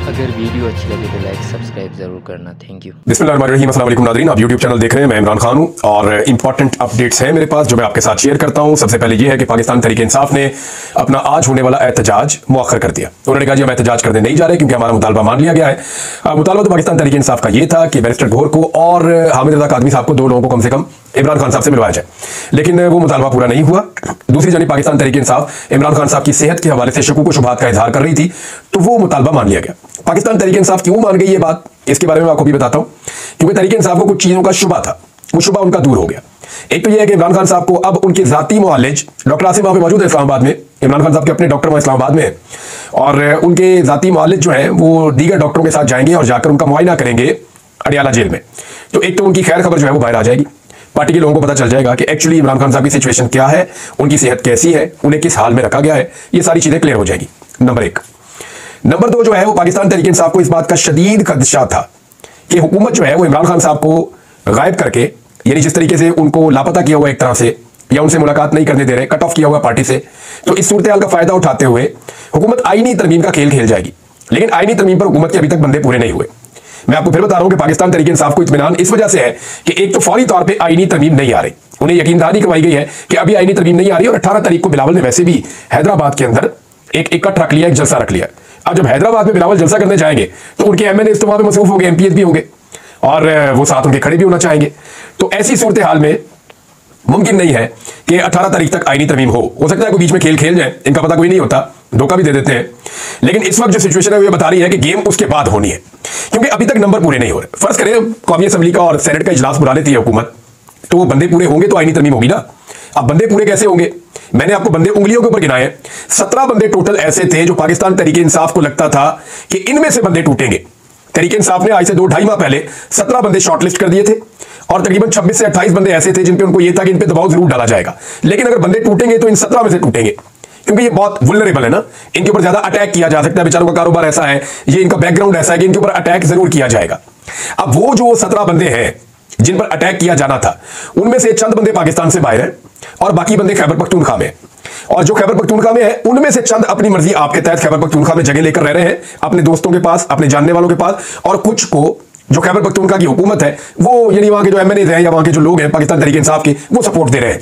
अगर वीडियो अच्छी लगे तो लाइक सब्सक्राइब जरूर करना। Thank you. बिस्मिल्लाहिर्रहमानिर्रहीम। अस्सलाम वालेकुम नाज़रीन, आप यूट्यूब चैनल देख रहे हैं। मैं इमरान खान हूं और इंपॉर्टेंट अपडेट्स हैं मेरे पास जो मैं आपके साथ शेयर करता हूं। सबसे पहले यह है कि पाकिस्तान तहरीक इंसाफ ने अपना आज होने वाला एहतजाज मुअख्खर कर दिया। उन्होंने कहा जी हम एहतजाज करने नहीं जा रहे क्योंकि हमारा मुतालबा मान लिया गया है। मुतालबा तो पाकिस्तान तहरीक इंसाफ का ये था कि बैरिस्टर घोर को और हामिद रज़ा कादमी साहब को, दो लोगों को कम से कम इमरान खान साहब से मिलवाया जाए, लेकिन वो मुतालबा पूरा नहीं हुआ। दूसरी जानिब पाकिस्तान तहरीक इंसाफ इमरान खान साहब की सेहत के हवाले से शकूक व शुबहात का इजहार कर रही थी, तो वो मुतालबा मान लिया गया। पाकिस्तान तहरीक इंसाफ क्यों मान गई ये बात, इसके बारे में आपको भी बताता हूं। क्योंकि तहरीक इंसाफ को कुछ चीजों का शुबा था, वो शुबा उनका दूर हो गया। एक तो यह है कि इमरान खान साहब को अब उनके जाती मुआलिज डॉक्टर आसिम वहां पे मौजूद है इस्लामाबाद में। इमरान खान साहब के अपने डॉक्टर वहां इस्लामाबाद में है और उनके जाती मुआलिज जो है वो दीगर डॉक्टरों के साथ जाएंगे और जाकर उनका मुआयना करेंगे अडियाला जेल में। तो एक तो उनकी खैर खबर जो है वो बाहर आ जाएगी, पार्टी के लोगों को पता चल जाएगा कि एक्चुअली इमरान खान साहब की सिचुएशन क्या है, उनकी सेहत कैसी है, उन्हें किस हाल में रखा गया है, ये सारी चीजें क्लियर हो जाएगी। नंबर एक। नंबर दो जो है वो पाकिस्तान तहरीक इंसाफ को इस बात का शदीद खदशा था कि हुकूमत जो है वो इमरान खान साहब को गायब करके, यानी जिस तरीके से उनको लापता किया हुआ एक तरह से, या उनसे मुलाकात नहीं करने दे रहे, कट ऑफ किया हुआ पार्टी से, तो इस सूरत हाल का फायदा उठाते हुए हुकूमत आईनी तरमीम का खेल खेल जाएगी। लेकिन आईनी तरमीम पर हुकूमत के अभी तक बंदे पूरे नहीं हुए। मैं आपको फिर बता रहा हूं कि पाकिस्तान तहरीक इंसाफ को इत्मीनान इस वजह से है कि एक तो फौरी तौर पे आईनी तरमीम नहीं आ रही, उन्हें यकीनदारी करवाई गई है कि अभी आईनी तरमीम नहीं आ रही। और 18 तारीख को बिलावल ने वैसे भी हैदराबाद के अंदर एक इकट्ठ रख लिया, एक जलसा रख लिया। अब जब हैदराबाद में बिलावल जलसा करने जाएंगे तो उनके एमएनए तो वहां पे मसरूफ होंगे, एमपीएस भी होंगे और वो साथ उनके खड़े भी होना चाहेंगे। तो ऐसी सूरत हाल में मुमकिन नहीं है कि 18 तारीख तक आईनी तरमीम हो सकता है कोई बीच में खेल खेल जाए, इनका पता कोई नहीं होता, धोखा भी दे देते हैं। लेकिन इस वक्त जो सिचुएशन है वो ये बता रही है कि गेम उसके बाद होनी है, क्योंकि अभी तक नंबर पूरे नहीं हो रहे। फर्ज करें कौमी असेंबली का और सेनेट का इजलास बुला लेती है हुकूमत, तो वो बंदे पूरे होंगे तो आईनी तरमीम होगी ना। अब बंदे पूरे कैसे होंगे? मैंने आपको बंदे उंगलियों के ऊपर गिनाए। 17 बंदे टोटल ऐसे थे जो पाकिस्तान तहरीक इंसाफ को लगता था कि इनमें से बंदे टूटेंगे। तहरीक इंसाफ ने आज से 2-2.5 माह पहले 17 बंदे शॉर्टलिस्ट कर दिए थे और तकरीबन 26 से 28 बंदे ऐसे थे जिन पे उनको यह था कि इन पे दबाव जरूर डाला जाएगा, लेकिन अगर बंदे टूटेंगे तो इन 17 में से टूटेंगे, क्योंकि ये बहुत वुलनरेबल है ना, इनके ऊपर ज्यादा अटैक किया जा सकता है। बेचारों का कारोबार ऐसा है, ये इनका बैकग्राउंड ऐसा है कि इनके ऊपर अटैक जरूर किया जाएगा। अब वो जो 17 बंदे हैं जिन पर अटैक किया जाना था, उनमें से चंद बंदे पाकिस्तान से बाहर हैं और बाकी बंदे खैबर पख्तूनख्वा में। और जो खैबर पख्तूनख्वा में है उनमें से चंद अपनी मर्जी आपके तहत खैबर पख्तूनख्वा में जगह लेकर रह रहे हैं, अपने दोस्तों के पास, अपने जानने वालों के पास, और कुछ को जो खैबर पख्तूनख्वा की हुकूमत है वो, यानी वहां के जो एमएनए हैं या वहां के जो लोग हैं पाकिस्तान तहरीक इंसाफ के, वो सपोर्ट दे रहे हैं।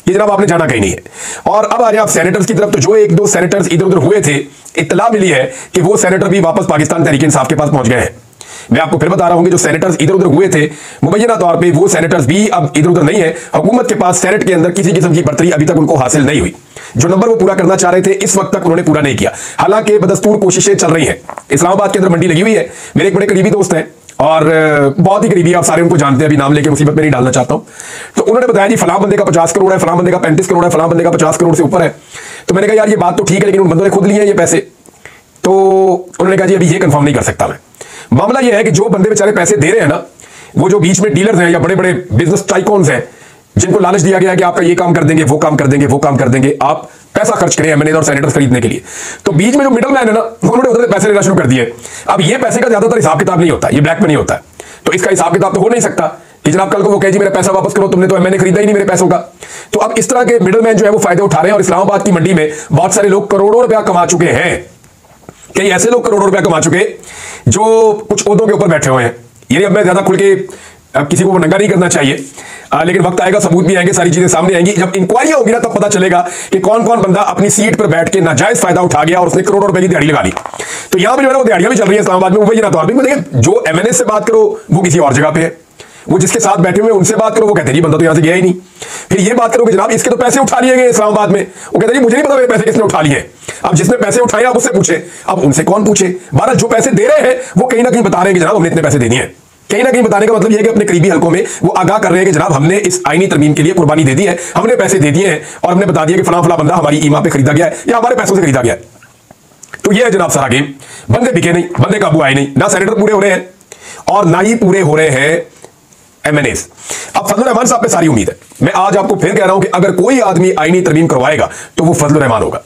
ये जनाब आपने जाना कहीं नहीं है। और अब आ जाए आप सेनेटर्स की तरफ, तो जो 1-2 सेनेटर्स इधर उधर हुए थे, इत्तला मिली है कि वो सेनेटर भी वापस पाकिस्तान तहरीक इंसाफ के पास पहुंच गए हैं। मैं आपको फिर बता रहा हूं कि जो सेनेटर्स इधर उधर हुए थे, मुबैना तौर पे वो सेनेटर्स भी अब इधर उधर नहीं है। हुकूमत के पास सेनेट के अंदर किसी किस्म की बर्तरी अभी तक उनको हासिल नहीं हुई। जो नंबर वो पूरा करना चाह रहे थे इस वक्त तक उन्होंने पूरा नहीं किया, हालांकि बदस्तूर कोशिशें चल रही हैं। इस्लामाबाद के अंदर मंडी लगी हुई है, मेरे एक बड़े करीबी दोस्त हैं और बहुत ही करीबी, आप सारे उनको जानते हैं, अभी नाम लेके मुसीबत में नहीं डालना चाहता हूं। तो उन्होंने बताया जी फलां बंदे का 50 करोड़ है, फलां बंदे का 35 करोड़ है, फलां बंदे का 50 करोड़ से ऊपर है। तो मैंने कहा यार ये बात तो ठीक है, लेकिन उन बंदों ने खुद लिए हैं ये पैसे। तो उन्होंने कहा जी अभी ये कंफर्म नहीं कर सकता मैं। मामला ये है कि जो बंदे बेचारे पैसे दे रहे हैं ना, वो जो बीच में डीलर्स हैं या बड़े बड़े बिजनेस टाइकॉन्स हैं, जिनको लालच दिया गया है कि आपका ये काम कर देंगे, वो काम कर देंगे, वो काम कर देंगे, आप पैसा खर्च करें एमएनए और सेनेटर्स खरीदने के लिए। तो बीच में जो मिडल मैन है ना, उन्होंने उधर पैसे लेना शुरू कर दिए। अब ये पैसे का ज्यादातर हिसाब किताब नहीं होता, ये ब्लैक में नहीं होता है, तो इसका हिसाब किताब तो हो नहीं सकता कि जनाब कल को वो कहे जी मेरा पैसा वापस करो, तुमने तो एमएनए खरीदा ही नहीं मेरे पैसों का। तो अब इस तरह के मिडल मैन जो है वो फायदे उठा रहे हैं और इस्लामाबाद की मंडी में बहुत सारे लोग करोड़ों रुपया कमा चुके हैं। कई ऐसे लोग करोड़ों रुपया कमा चुके जो कुछ ओहदों के ऊपर बैठे हुए हैं। यानी अब मैं ज्यादा खुल के अब किसी को नंगा नहीं करना चाहिए, लेकिन वक्त आएगा, सबूत भी आएंगे, सारी चीजें सामने आएंगी। जब इंक्वायरी होगी ना तब पता चलेगा कि कौन कौन बंदा अपनी सीट पर बैठ के नाजायज फायदा उठा गया और उसने करोड़ों रुपए की दिहाड़ी लगा ली। तो यहां पर जो है वो दिहाड़ियां भी चल रही है इस्लामाबाद में, मुबैना तौर पर। देखिए जो एमएनए से बात करो वो किसी और जगह पे है, वो जिसके साथ बैठे हुए उनसे बात करो वो कहते हैं जी बंदा तो यहां से गया ही नहीं। फिर ये बात करो कि जनाब इसके तो पैसे उठा लिए गए इस्लामाबाद में, वो कहते हैं जी मुझे नहीं पता मेरे पैसे किसने उठा लिए। अब जिसने पैसे उठाए आप उससे पूछे, अब उनसे कौन पूछे? बहरहाल जो पैसे दे रहे हैं वो कहीं ना कहीं बता रहे हैं कि जनाब हमने इतने पैसे देने हैं। कहीं ना कहीं बताने का मतलब यह है कि अपने करीबी हलकों में वो आगाह कर रहे हैं कि जनाब हमने इस आईनी तरमीम के लिए कुर्बानी दे दी है, हमने पैसे दे दिए हैं और हमने बता दिया कि फलां फलां बंदा हमारी ईमा पे खरीदा गया है या हमारे पैसों से खरीदा गया है। तो यह है जनाब सारा गेम। बंदे बिके नहीं, बंदे काबू आए नहीं, ना सेनेटर पूरे हो रहे हैं और ना ही पूरे हो रहे हैं एमएनए। अब फजलुर रहमान साहब पे सारी उम्मीद है। मैं आज आपको फिर कह रहा हूं कि अगर कोई आदमी आईनी तरमीम करवाएगा तो वो फजलुर रहमान होगा।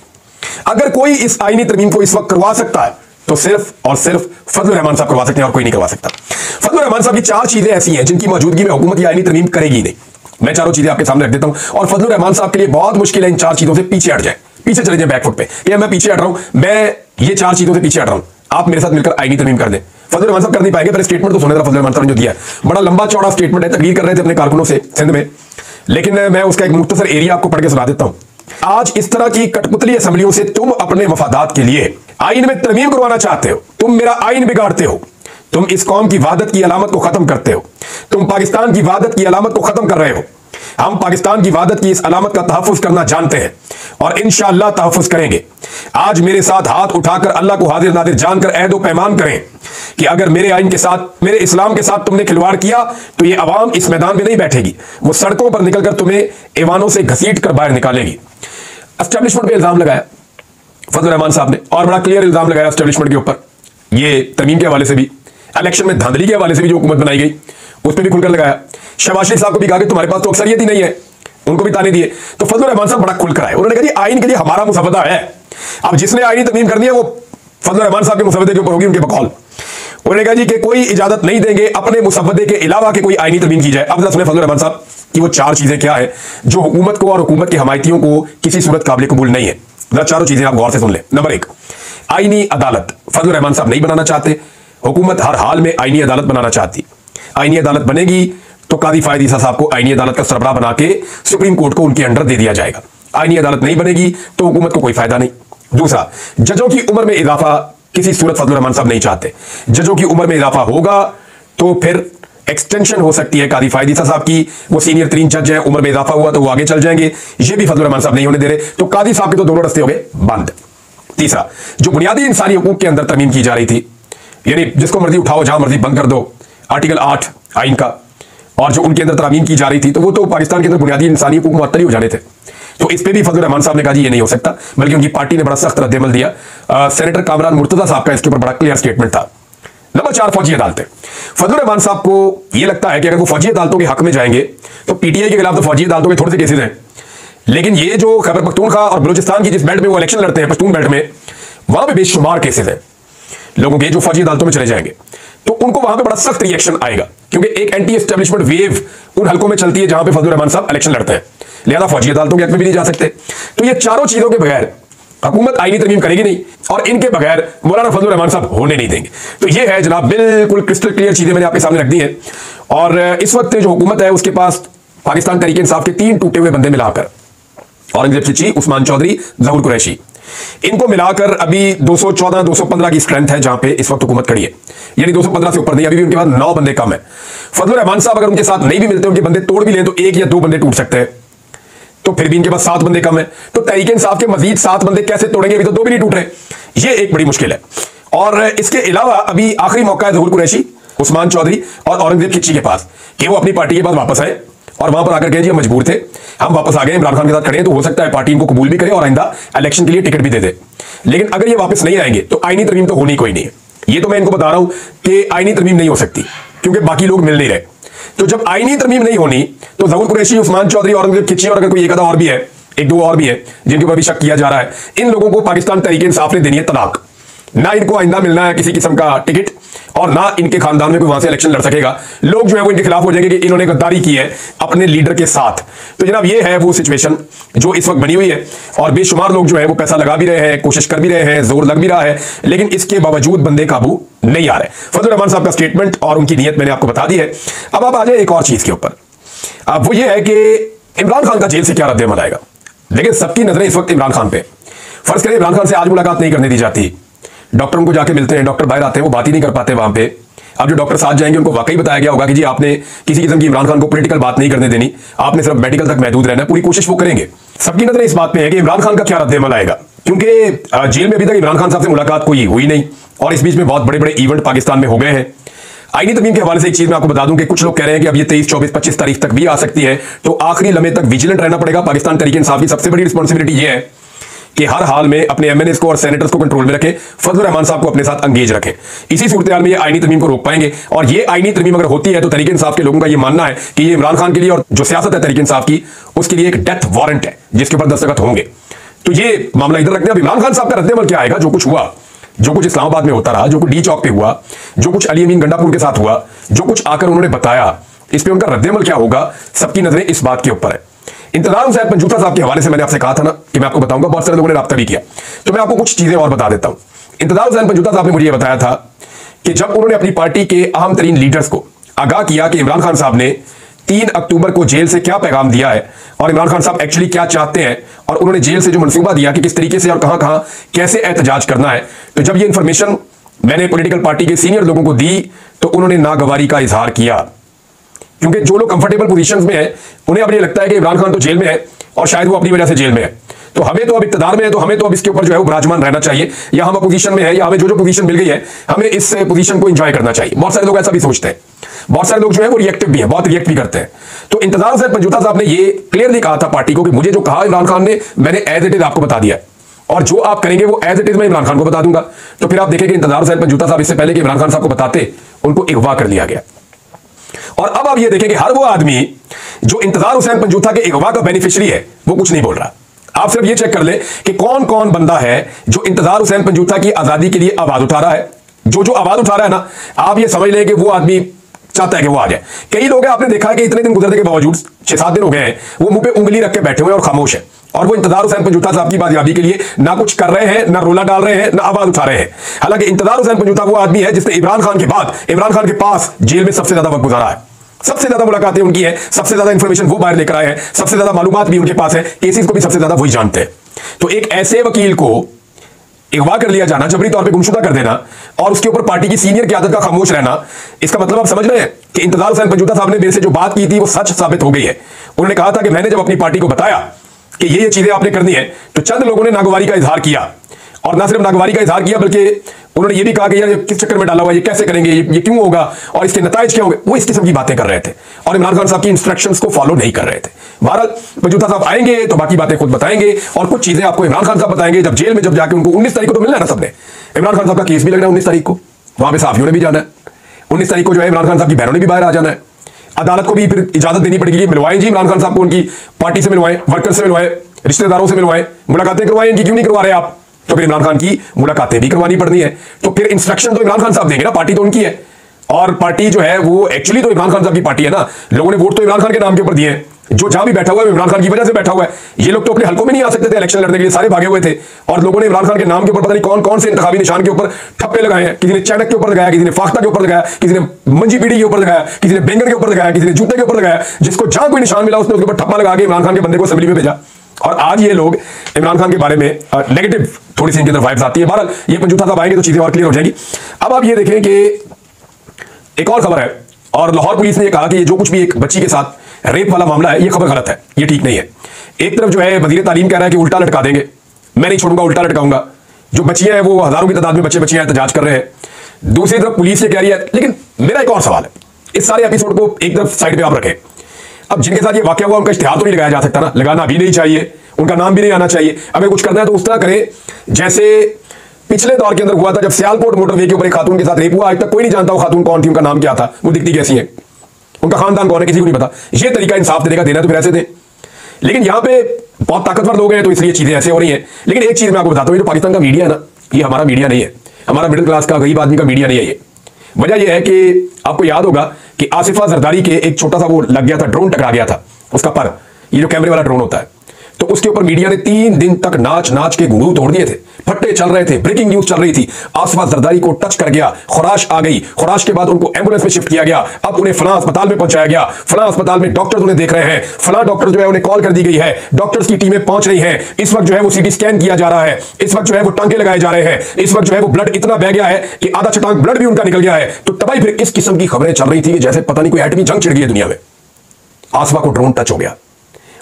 अगर कोई इस आईनी तरमीम को इस वक्त करवा सकता है तो सिर्फ और सिर्फ फजलुर रहमान साहब करवा सकते हैं और कोई नहीं करवा सकता। फजलुर रहमान साहब की 4 चीजें ऐसी हैं जिनकी मौजूदगी में हुकूमत ये आईनी तरमीम करेगी नहीं। मैं चारों चीजें आपके सामने रख देता हूं और फजलुर रहमान साहब के लिए बहुत मुश्किल है इन 4 चीजों से पीछे हट जाए, पीछे चले जाए बैकफुट पे। या मैं पीछे हट रहा हूं, मैं ये 4 चीजों से पीछे हट रहा हूं, आप मेरे साथ मिलकर आईनी तरमीम कर दें। फजल रहमान साहब कर नहीं पाएंगे, पर स्टेटमेंट तो सुने जरा। फजल रहमान साहब ने जो दिया है बड़ा लंबा चौड़ा स्टेटमेंट है, तकरीर कर रहे थे अपने कारकुनों से सिंध में, लेकिन मैं उसका एक मुख्तसर एरिया आपको पढ़ के सुना देता हूं। आज इस तरह की कठपुतली असम्बलियों से तुम अपने मफादात के लिए आइन में तरमीम करवाना चाहते हो, तुम मेरा आइन बिगाड़ते हो, तुम इस कौम की वादत की अलामत को खत्म करते हो, तुम पाकिस्तान की वादत की अलामत को खत्म कर रहे हो। हम पाकिस्तान की वादत की इस अलामत का तहफ़्फ़ुज़ करना जानते हैं और इंशाअल्लाह तहफ़्फ़ुज़ करेंगे। आज मेरे साथ हाथ उठाकर अल्लाह को हाजिर नादिर जानकर अहद व पैमान करें कि अगर मेरे आइन के साथ, मेरे इस्लाम के साथ तुमने खिलवाड़ किया तो ये अवाम इस मैदान में नहीं बैठेगी, वो सड़कों पर निकलकर तुम्हें ऐवानों से घसीट कर बाहर निकालेगी। एस्टेब्लिशमेंट पे इल्जाम लगाया फजल रहमान साहब ने, और बड़ा क्लियर इल्जाम लगाया एस्टेब्लिशमेंट के ऊपर। ये तरमीम के हवाले से भी, इलेक्शन में धांधली के हवाले से भी जो हुकूमत बनाई गई उस पर भी खुलकर लगाया। शहबाज शरीफ साहब को भी कहा कि तुम्हारे पास तो अक्सरियत ही नहीं है, उनको भी ताने दिए। तो फजल रहमान साहब बड़ा खुलकर आए, उन्होंने कहा आइन के लिए हमारा मुसवदा है। अब जिसने आईनी तरमीम करनी है वो फजल रहमान साहब के मुसवदे के ऊपर होगी, उनके बकौल। उन्होंने कहा जी कि कोई इजाजत नहीं देंगे अपने मुसवदे के अलावा कि कोई आईनी तरमीम की जाए। अब जरा सुने फजल रहमान साहब कि वो 4 चीजें क्या है जो हुकूमत को और हुकूमत के हमायतियों को किसी सूरत काबिल कबूल नहीं है। जरा चारों चीजें आप गौर से सुन लें। नंबर 1, आईनी अदालत फजल रहमान साहब नहीं बनाना चाहते, हुकूमत हर हाल में आईनी अदालत बनाना चाहती। आईनी अदालत बनेगी तो कादी फायद ईसा साहब को आईनी अदालत का सरबराह बना के सुप्रीम कोर्ट को उनके अंडर दे दिया जाएगा। आईनी अदालत नहीं बनेगी तो हुकूमत को कोई फायदा नहीं। दूसरा, जजों की उम्र में इजाफा किसी सूरत फजल रहमान साहब नहीं चाहते। जजों की उम्र में इजाफा होगा तो फिर एक्सटेंशन हो सकती है कादी फायद ईसा साहब की, वो सीनियर तरीन जज है, उम्र में इजाफा हुआ तो वो आगे चल जाएंगे, ये भी फजल रहमान साहब नहीं होने दे रहे। तो कादी साहब के तो दोनों रस्ते हो गए बंद। तीसरा, जो बुनियादी इंसानी हुकूक के अंदर तरमीम की जा रही थी, यानी जिसको मर्जी उठाओ जहां मर्जी बंद कर दो, आर्टिकल 8 आइन का, और जो उनके अंदर तरमीम की जा रही थी तो वो तो पाकिस्तान के अंदर बुनियादी इंसानी हुकूक मुअत्तल ही हो जाने थे। तो इस पे भी फजल रहमान साहब ने कहा जी ये नहीं हो सकता, बल्कि उनकी पार्टी ने बड़ा सख्त रद्द-ए-अमल दिया। सेनेटर कामरान मुर्तजा साहब का इसके ऊपर बड़ा क्लियर स्टेटमेंट था। नंबर 4, फौजी अदालतें। फजल रहमान साहब को यह लगता है कि अगर वो फौजी अदालतों के हक में जाएंगे तो पीटीआई के खिलाफ तो फौजी अदालतों के थोड़े से केसेस हैं, लेकिन ये जो खैबर पख्तूनख्वा और बलूचिस्तान की जिस बेल्ट में वो इलेक्शन लड़ते हैं, पश्तून बेल्ट में, वहां पे बेशुमार केसेस हैं लोगों के जो फौजी अदालतों में चले जाएंगे, तो उनको वहां पे बड़ा सख्त रिएक्शन आएगा, क्योंकि एक एंटी एस्टेब्लिशमेंट वेव उन हलकों में चलती है जहां पे फजल रहमान साहब इलेक्शन लड़ते हैं, लिहाजा फौजी अदालतों के हक में भी नहीं जा सकते। तो ये चारों चीजों के बगैर हुकूमत आईनी तरमीम करेगी नहीं, और इनके बगैर मौलाना फजल रहमान साहब होने नहीं देंगे। तो ये है जनाब, बिल्कुल क्रिस्टल क्लियर चीजें मैंने आपके सामने रख दी हैं। और इस वक्त जो हुकूमत है उसके पास पाकिस्तान तहरीक इंसाफ के 3 टूटे हुए बंदे मिलाकर, औरंगजेब चिची, उस्मान चौधरी, जहूर कुरैशी, इनको मिलाकर अभी 214 215 की स्ट्रेंथ है जहां पे इस वक्त हुकूमत खड़ी है, यानी 215 से ऊपर नहीं, अभी भी उनके पास 9 बंदे कम है। फजल रहमान साहब अगर उनके साथ नहीं भी मिलते, उनके बंदे तोड़ भी लें तो 1 या 2 बंदे टूट सकते हैं, तो फिर भी इनके पास 7 बंदे कम है। तो तहरीक इंसाफ के मजीद 7 बंदे कैसे तोड़ेंगे, अभी तो 2 भी नहीं टूट रहे, ये एक बड़ी मुश्किल है। और इसके अलावा अभी आखिरी मौका है जहूर कुरैशी, उस्मान चौधरी और औरंगजेब चिची के पास कि वो अपनी पार्टी के पास वापस आए और वहां पर आकर कहें जी हम मजबूर थे, हम वापस आ गए, इमरान खान के साथ खड़े हैं, तो हो सकता है पार्टी इनको कबूल भी करे और आइंदा इलेक्शन के लिए टिकट भी दे दे। लेकिन अगर ये वापस नहीं आएंगे तो आईनी तरमीम तो होनी कोई नहीं है। ये तो मैं इनको बता रहा हूं कि आईनी तरमीम नहीं हो सकती, क्योंकि बाकी लोग मिल नहीं रहे। तो जब आईनी तरमीम नहीं होनी तो जहूर कुरैशी, उस्मान चौधरी, औरंगजेब चिची और अगर कोई एक आधा और भी है, 1-2 और भी है जिनके ऊपर भी शक किया जा रहा है, इन लोगों को पाकिस्तान तहरीक इंसाफ ने देनी है तलाक। ना इनको आइंदा मिलना है किसी किस्म का टिकट, और ना इनके खानदान में कोई वहां से इलेक्शन लड़ सकेगा। लोग जो है वो इनके खिलाफ हो जाएंगे कि इन्होंने गद्दारी की है अपने लीडर के साथ। तो जनाब ये है वो सिचुएशन जो इस वक्त बनी हुई है, और बेशुमार लोग जो है वो पैसा लगा भी रहे हैं, कोशिश कर भी रहे हैं, जोर लग भी रहा है, लेकिन इसके बावजूद बंदे काबू नहीं आ रहे। फजल रहमान साहब का स्टेटमेंट और उनकी नीयत मैंने आपको बता दी है। अब आप आ जाए एक और चीज के ऊपर, अब वो ये है कि इमरान खान का जेल से क्या रद्द-ए-अमल आएगा। लेकिन सबकी नजरें इस वक्त इमरान खान पे। फर्ज करें इमरान खान से आज मुलाकात नहीं करने दी जाती, डॉक्टर उनको जाके मिलते हैं, डॉक्टर बाहर आते हैं, वो बात ही नहीं कर पाते वहां पे। अब जो डॉक्टर साथ जाएंगे उनको वाकई बताया गया होगा कि जी आपने किसी किस्म की इमरान खान को पॉलिटिकल बात नहीं करने देनी, आपने सिर्फ मेडिकल तक महदूद रहना है, पूरी कोशिश वो करेंगे। सबकी नजरें इस बात पे है कि इमरान खान का क्या रद्द-ए-अमल आएगा, क्योंकि जेल में अभी तक इमरान खान साहब से मुलाकात कोई हुई नहीं, और इस बीच में बहुत बड़े बड़े इवेंट पाकिस्तान में हो गए हैं। आईनी तरमीम के हवाले से एक चीज मैं आपको बता दूं कि कुछ लोग कह रहे हैं कि अब ये 23, 24, 25 तारीख तक भी आ सकती है, तो आखिरी लम्हे तक विजिलेंट रहना पड़ेगा। पाकिस्तान तहरीक इंसाफ की सबसे बड़ी रिस्पॉन्सिबिलिटी ये है कि हर हाल में अपने एमएनएस को और सेनेटर्स को कंट्रोल में रखें, फजल रहमान साहब को अपने साथ अंगेज रखें। इसी सूरत हाल में ये आईनी तरमीम को रोक पाएंगे, और ये आईनी तरमीम अगर होती है तो तहरीक इंसाफ के लोगों का ये मानना है कि ये इमरान खान के लिए और जो सियासत है तहरीक इंसाफ की, उसके लिए एक डेथ वारंट है जिसके ऊपर दस्तखत होंगे। तो ये मामला इधर रखने। अब इमरान खान साहब का रद्द-ए-अमल क्या आएगा, जो कुछ हुआ, जो कुछ इस्लामाबाद में होता रहा, जो कुछ डी चौक पे हुआ, जो कुछ अली अमीन गंडापुर के साथ हुआ, जो कुछ आकर उन्होंने बताया, इस पे उनका रद्द-ए-अमल क्या होगा, सबकी नजरें इस बात के ऊपर है। इंतजार हुसैन पंजूता साहब के हवाले से मैंने आपसे कहा था ना कि मैं आपको बताऊंगा, बहुत सारे लोगों ने राब्ता भी किया, तो मैं आपको कुछ चीजें और बता देता हूं। इंतजार हुसैन पंजूता साहब ने मुझे यह बताया था कि जब उन्होंने अपनी पार्टी के अहम तरीन लीडर्स को आगाह किया कि इमरान खान साहब ने 3 अक्टूबर को जेल से क्या पैगाम दिया है और इमरान खान साहब एक्चुअली क्या चाहते हैं, और उन्होंने जेल से जो मनसूबा दिया कि किस तरीके से और कहां कहां कैसे एहतजाज करना है, तो जब ये इंफॉर्मेशन मैंने पॉलिटिकल पार्टी के सीनियर लोगों को दी तो उन्होंने नागवारी का इजहार किया। क्योंकि जो लोग कंफर्टेबल पोजीशंस में हैं उन्हें अब ये लगता है कि इमरान खान तो जेल में है और शायद वो अपनी वजह से जेल में है, तो हमें तो अब इक़्तिदार में है तो हमें तो अब इसके ऊपर जो है वो विराजमान रहना चाहिए, या हम अपोजिशन में है या हमें जो पोजीशन मिल गई है हमें इस पोजीशन को एंजॉय करना चाहिए। बहुत सारे लोग ऐसा भी सोचते हैं, बहुत सारे लोग जो है वो रिएक्टिव भी है, बहुत रिएक्ट भी करते हैं। तो इंतजार हुसैन पंजूता साहब ने ये क्लियरली कहा था पार्टी को कि मुझे जो कहा इमरान खान ने मैंने एज इट इज आपको बता दिया और जो आप करेंगे वो एज इट इज मैं इमरान खान को बता दूंगा। तो फिर आप देखेंगे इंतजार हुसैन पंजूता साहब इससे पहले कि इमरान खान साहब को बताते उनको अगवा कर लिया गया। और अब आप ये देखेंगे हर वो आदमी जो इंतजार हुसैन पंजूता के अगवा का बेनिफिशियरी है वो कुछ नहीं बोल रहा। आप सिर्फ ये चेक कर ले कि कौन कौन बंदा है जो इंतजार हुसैन पंजूता की आजादी के लिए आवाज उठा रहा है। जो आवाज उठा रहा है ना, आप ये समझ लें कि वो आदमी चाहता है कि वो आ जाए। कई लोग हैं, आपने देखा है कि इतने दिन गुजरने के बावजूद 6-7 दिन हो गए हैं, वो मुंह पे उंगली रख के बैठे हुए हैं और खामोश है, और वो इंतजार हुसैन पंजूता साहब की बाजियाबी के लिए ना कुछ कर रहे हैं, ना रोला डाल रहे हैं, ना आवाज उठा रहे हैं। हालांकि इंतजार हुसैन पंजूता वो आदमी है जिसने इमरान खान के बाद इमरान खान के पास जेल में सबसे ज्यादा वक्त गुजारा है, सबसे ज्यादा मुलाकातें उनकी है, सबसे ज्यादा इंफॉर्मेशन वो बाहर लेकर आए हैं, सबसे ज्यादा मालूमात भी उनके पास है, केसेस को भी सबसे ज्यादा वही जानते हैं। तो एक ऐसे वकील को अगवा कर लिया जाना, जबरी तौर पे गुमशुदा कर देना और उसके ऊपर पार्टी की सीनियर क़यादत का खामोश रहना, इसका मतलब आप समझ रहे हैं कि इंतजार हुसैन पंजूता साहब ने मेरे से जो बात की थी वो सच साबित हो गई है। उन्होंने कहा था कि मैंने जब अपनी पार्टी को बताया कि ये चीजें आपने करनी है तो चंद लोगों ने नागवारी का इजहार किया, और ना सिर्फ नागवारी का इजहार किया बल्कि उन्होंने ये भी कहा कि यार किस चक्कर में डाला हुआ, ये कैसे करेंगे, ये क्यों होगा और इसके नताइज क्या होंगे, वो इस किस्म की बातें कर रहे थे और इमरान खान साहब की इंस्ट्रक्शंस को फॉलो नहीं कर रहे थे। बहरहाल पंजूता साहब आएंगे तो बाकी बातें खुद बताएंगे और कुछ चीजें आपको इमरान खान साहब बताएंगे जब जेल में जब जाके उनको 19 तारीख को तो मिलना है ना सबने। इमरान खान साहब का केस भी लगना है 19 तारीख को, वहां पे साफियों ने भी जाना है 19 तारीख को, जो है इमरान खान साहब की बहनों ने भी बाहर आ जाना है, अदालत को भी फिर इजाजत देनी पड़ेगी, मिलवाएं जी इमरान खान साहब को, उनकी पार्टी से मिलवाएं, वर्कर से मिलवाएं, रिश्तेदारों से मिलवाएं, मुलाकातें करवाएं, इनकी क्यों नहीं करवा रहे आप, तो फिर इमरान खान की मुलाकातें भी करवानी पड़नी है। तो फिर इंस्ट्रक्शन तो इमरान खान साहब देंगे ना, पार्टी तो उनकी है, और पार्टी जो है वो एक्चुअली तो इमरान खान साहब की पार्टी है ना, लोगों ने वोट तो इमरान खान के नाम के ऊपर दिए हैं, जो जहां भी बैठा हुआ है इमरान खान की वजह से बैठा हुआ है। ये लोग तो अपने हलकों में नहीं आ सकते थे इलेक्शन लड़ने के लिए, सारे भागे हुए थे, और लोगों ने इमरान खान के नाम के ऊपर पता नहीं कौन कौन से इंतखाबी निशान के ऊपर ठप्पे लगाए हैं, किसी ने चैनक के ऊपर लगाया, किसी ने फाख्ता के ऊपर लगाया, किसी ने मंजी पीढ़ी के ऊपर लगाया, किसी ने बैंगन के ऊपर लगाया, किसी ने जूते के ऊपर लगाया, जिसको जहां कोई निशान मिला उसने उसके ऊपर ठप्पा लगा के इमरान खान के बंदे को असेंबली में भेजा। और आज ये लोग इमरान खान के बारे में नेगेटिव थोड़ी सी इनकी तरफ वाइब्स आती है। बहरहाल ये पंजूता साहब आएंगे तो चीजें और क्लियर हो जाएगी। अब आप ये देखें कि एक और खबर है, और लाहौर पुलिस ने ये कहा कि ये जो कुछ भी एक बच्ची के साथ रेप वाला मामला है ये खबर गलत है, ये ठीक नहीं है। एक तरफ जो है वजीर तालीम कह रहा है कि उल्टा लटका देंगे, मैं नहीं छोड़ूंगा, उल्टा लटकाऊंगा। जो बच्चियां हैं वो हजारों की तादाद में बच्चियां एहतजाज कर रहे हैं। दूसरी तरफ पुलिस ये कह रही है, लेकिन मेरा एक और सवाल है, इस सारे एपिसोड को एक तरफ साइड पे आप रखें, अब जिनके साथ ये वाकया हुआ उनका इश्तिहार तो नहीं लगाया जा सकता ना, लगाना भी नहीं चाहिए, उनका नाम भी नहीं आना चाहिए। अगर कुछ करना है तो उस तरह करें जैसे पिछले दौर के अंदर हुआ था जब सियालकोट मोटरवे के ऊपर एक खातून के साथ रेप हुआ। आज तक कोई नहीं जानता वो खातून कौन थी, उनका नाम क्या था, वो दिखती कैसी है, उनका खानदान कौन है, किसी को नहीं पता। ये तरीका इंसाफ देने का देना तो फिर ऐसे दें, लेकिन यहां पे बहुत ताकतवर लोग हैं तो इसलिए चीजें ऐसे हो रही हैं। लेकिन एक चीज मैं आपको बताता हूं, ये जो पाकिस्तान का मीडिया है ना, ये हमारा मीडिया नहीं है, हमारा मिडिल क्लास का गरीब आदमी का मीडिया नहीं है ये। वजह यह है कि आपको याद होगा कि आसिफा जरदारी के एक छोटा सा वो लग गया था, ड्रोन टकरा गया था उसका पर, ये जो कैमरे वाला ड्रोन होता है, तो उसके ऊपर मीडिया ने 3 दिन तक नाच नाच के घुंघरू तोड़ दिए थे, फट्टे चल रहे थे, ब्रेकिंग न्यूज चल रही थी। आसिफा जरदारी को टच कर गया, खुराश आ गई, खुराश के बाद उनको एम्बुलेंस में शिफ्ट किया गया, अब उन्हें फलां अस्पताल में पहुंचाया गया, फलां अस्पताल में डॉक्टर्स उन्हें देख रहे हैं, फलां डॉक्टर जो है उन्हें कॉल कर दी गई है, डॉक्टर्स की टीमें पहुंच रही हैं, इस वक्त जो है वो सीटी स्कैन किया जा रहा है, इस वक्त जो है वो टांके लगाए जा रहे हैं, इस वक्त जो है वो ब्लड इतना बह गया है कि आधा छटांक ब्लड भी उनका निकल गया है। तो तबाही फिर इस किस्म की खबरें चल रही थी कि जैसे पता नहीं कोई एटमी जंग छिड़ गई है दुनिया में। आसिफा को ड्रोन टच हो गया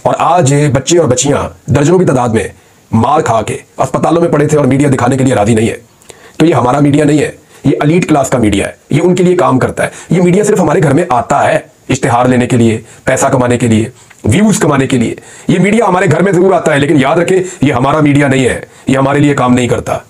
और आज बच्चे और बच्चियां दर्जनों की तादाद में मार खा के अस्पतालों में पड़े थे और मीडिया दिखाने के लिए राजी नहीं है। तो ये हमारा मीडिया नहीं है, ये एलीट क्लास का मीडिया है, ये उनके लिए काम करता है। ये मीडिया सिर्फ हमारे घर में आता है इश्तिहार लेने के लिए, पैसा कमाने के लिए, व्यूज कमाने के लिए। ये मीडिया हमारे घर में जरूर आता है, लेकिन याद रखें ये हमारा मीडिया नहीं है, ये हमारे लिए काम नहीं करता।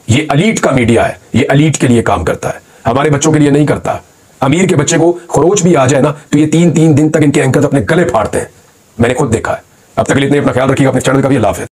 ये एलीट का मीडिया है, ये एलीट के लिए काम करता है, हमारे बच्चों के लिए नहीं करता। अमीर के बच्चे को खरोच भी आ जाए ना तो ये 3-3 दिन तक इनके एंकर्स अपने गले फाड़ते हैं, मैंने खुद देखा है। अब तक के लिए इतना अपना ख्याल रखिएगा, अपने चैनल का भी अल्लाह हाफ़िज़।